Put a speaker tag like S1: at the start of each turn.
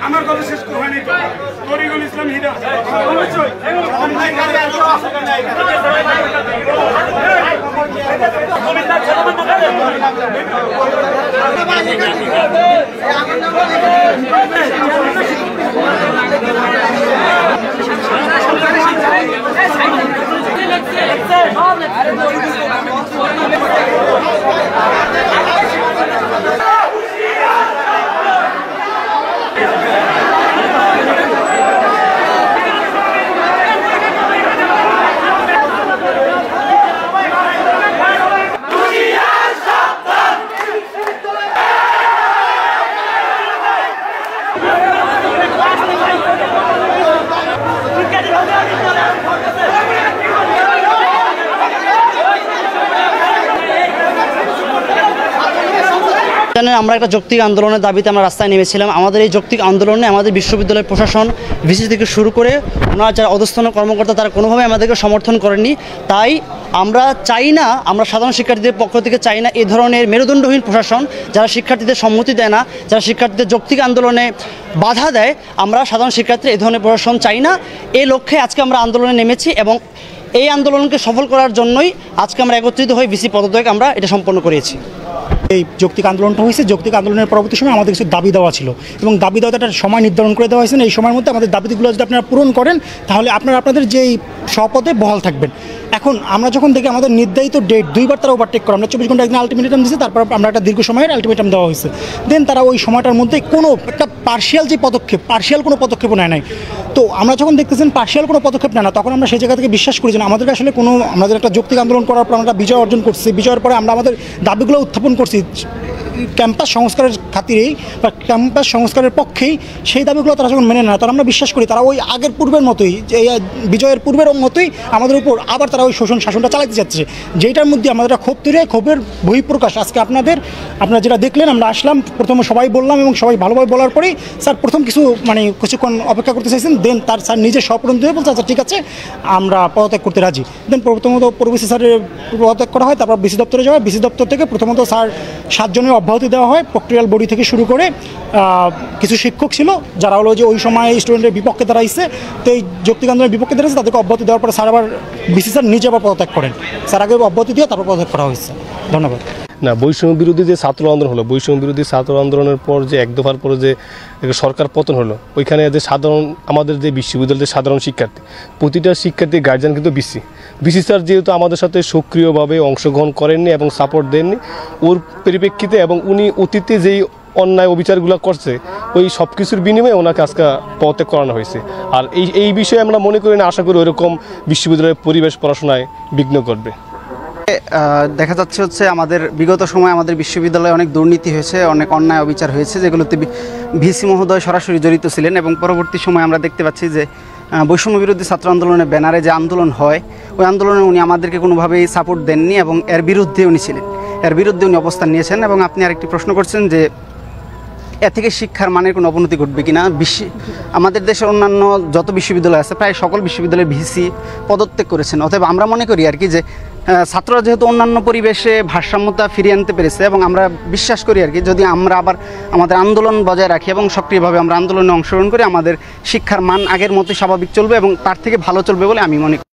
S1: আমার কথা শেষ হয়নি তো তরিকুল ইসলাম হীরা
S2: আমরা একটা যৌক্তিক আন্দোলনের দাবিতে আমরা রাস্তায় নেমেছিলাম। আমাদের এই যৌক্তিক আন্দোলনে আমাদের বিশ্ববিদ্যালয়ের প্রশাসন ভিসি থেকে শুরু করে ওনারা যারা অধস্তন কর্মকর্তা তারা কোনোভাবে আমাদেরকে সমর্থন করেননি। তাই আমরা চাই না, আমরা সাধারণ শিক্ষার্থীদের পক্ষ থেকে চাই না এই ধরনের মেরুদণ্ডহীন প্রশাসন যারা শিক্ষার্থীদের সম্মতি দেয় না, যারা শিক্ষার্থীদের যৌক্তিক আন্দোলনে বাধা দেয়, আমরা সাধারণ শিক্ষার্থীরা এই ধরনের প্রশাসন চাই না। এই লক্ষ্যে আজকে আমরা আন্দোলনে নেমেছি এবং এই আন্দোলনকে সফল করার জন্যই আজকে আমরা একত্রিত হয়ে ভিসি পদত্যাগ আমরা এটা সম্পন্ন করেছি।
S3: এই যৌক্তিক আন্দোলনটা হয়েছে, যৌক্তিক আন্দোলনের পরবর্তী সময় আমাদের কিছু দাবি দেওয়া ছিল এবং দাবি দেওয়াটা একটা সময় নির্ধারণ করে দেওয়া হয়েছে। এই সময়ের মধ্যে আমাদের দাবিগুলো যদি আপনারা পূরণ করেন তাহলে আপনাদের যেই স্বপদে বহাল থাকবেন। এখন আমরা যখন দেখি আমাদের নির্ধারিত ডেট দুইবার তারা ওভারটেক করে, আমরা 24 ঘন্টা একদিন আলটিমেটাম দিয়েছি, তারপর আমরা একটা দীর্ঘ সময়ের আলটিমেটাম দেওয়া হয়েছে। দেন তারা ওই সময়টার মধ্যে কোনো একটা পার্শিয়াল কোনো পদক্ষেপও নেয় নাই। তো আমরা যখন দেখতেছেন পার্শিয়াল কোনো পদক্ষেপ নেয় না, তখন আমরা সেই জায়গা থেকে বিশ্বাস করি যে আমাদের আসলে আমাদের একটা যৌক্তিক আন্দোলন করার পর আমরা বিজয় অর্জন করছি। বিজয়ের পরে আমরা আমাদের দাবিগুলো উত্থাপন করছি ক্যাম্পাস সংস্কারের খাতিরেই বা ক্যাম্পাস সংস্কারের পক্ষেই। সেই দাবিগুলো তারা যখন মেনে নেয় তখন আমরা বিশ্বাস করি তারা ওই আগের পূর্বের মতোই, যে বিজয়ের পূর্বের মতোই আমাদের উপর আবার তারা ওই শাসনটা চালাতে যাচ্ছে, যেটার মধ্যে আমাদের ক্ষোভ তৈরি হয়। ক্ষোভের বহিঃপ্রকাশ আজকে আপনারা যেটা দেখলেন, আমরা আসলাম, প্রথমে সবাই বললাম এবং সবাই ভালোভাবে বলার পরেই স্যার প্রথম কিছুক্ষণ অপেক্ষা করতে চাইছেন। দেন স্যার নিজে সপরণ দিয়ে বলছে আচ্ছা ঠিক আছে আমরা পদত্যাগ করতে রাজি। দেন প্রথমত পরবর্তী স্যারের পদত্যাগ করা হয়, তারপর বিসি দপ্তরে যাওয়া হয়। বিসি দপ্তর থেকে প্রথমত স্যার 7 জনের অব্যাহতি দেওয়া হয়, প্রক্রিয়াল বডি থেকে শুরু করে কিছু শিক্ষক ছিল যারা হলো যে ওই সময় স্টুডেন্টের বিপক্ষে দাঁড়াইছে। তো এই যৌক্তিক আন্দোলনের বিপক্ষে দাঁড়াইছে, তাদেরকে অব্যাহতি দেওয়ার পরে স্যার আবার বিসি স্যার নিজে আবার পদত্যাগ করেন। স্যার আগে অব্যাহতি দিয়ে তারপর পদত্যাগ করা হয়েছে। ধন্যবাদ।
S4: না, বৈষম্য বিরোধী যে ছাত্র আন্দোলন হলো, বৈষম্য বিরোধী ছাত্র আন্দোলনের পর যে এক দফার পরে যে সরকার পতন হলো, ওইখানে যে আমাদের যে বিশ্ববিদ্যালয়ের সাধারণ শিক্ষার্থী, প্রতিটা শিক্ষার্থীর গার্জিয়ান কিন্তু বিসি স্যার যেহেতু আমাদের সাথে সক্রিয়ভাবে অংশগ্রহণ করেননি এবং সাপোর্ট দেননি, ওর পরিপ্রেক্ষিতে এবং উনি অতীতে যেই অন্যায় অবিচারগুলো করছে ওই সব কিছুর বিনিময়ে ওনাকে আজকে পদত্যাগ করানো হয়েছে। আর এই বিষয়ে আমরা মনে করি না, আশা করি ওইরকম বিশ্ববিদ্যালয়ের পরিবেশ পড়াশোনায় বিঘ্ন ঘটবে।
S5: দেখা যাচ্ছে আমাদের বিগত সময়ে আমাদের বিশ্ববিদ্যালয়ে অনেক দুর্নীতি হয়েছে, অনেক অন্যায় অবিচার হয়েছে, যেগুলোতে ভিসি মহোদয় সরাসরি জড়িত ছিলেন। এবং পরবর্তী সময়ে আমরা দেখতে পাচ্ছি যে বৈষম্য বিরোধী ছাত্র আন্দোলনের ব্যানারে যে আন্দোলন হয়, ওই আন্দোলনে উনি আমাদেরকে কোনোভাবেই সাপোর্ট দেননি এবং এর বিরুদ্ধে উনি ছিলেন, এর বিরুদ্ধে উনি অবস্থান নিয়েছেন। এবং আপনি আরেকটি প্রশ্ন করছেন যে এর থেকে শিক্ষার মানের কোনো অবনতি ঘটবে কিনা। আমাদের দেশের অন্যান্য যত বিশ্ববিদ্যালয় আছে প্রায় সকল বিশ্ববিদ্যালয়ে ভিসি পদত্যাগ করেছেন। অতএব আমরা মনে করি আর কি যে ছাত্ররা যেহেতু অন্যান্য পরিবেশে ভারসাম্যতা ফিরিয়ে আনতে পেরেছে, এবং আমরা বিশ্বাস করি আর কি যদি আমরা আবার আমাদের আন্দোলন বজায় রাখি এবং সক্রিয়ভাবে আমরা আন্দোলনে অংশগ্রহণ করি, আমাদের শিক্ষার মান আগের মতোই স্বাভাবিক চলবে এবং তার থেকে ভালো চলবে বলে আমি মনে করি।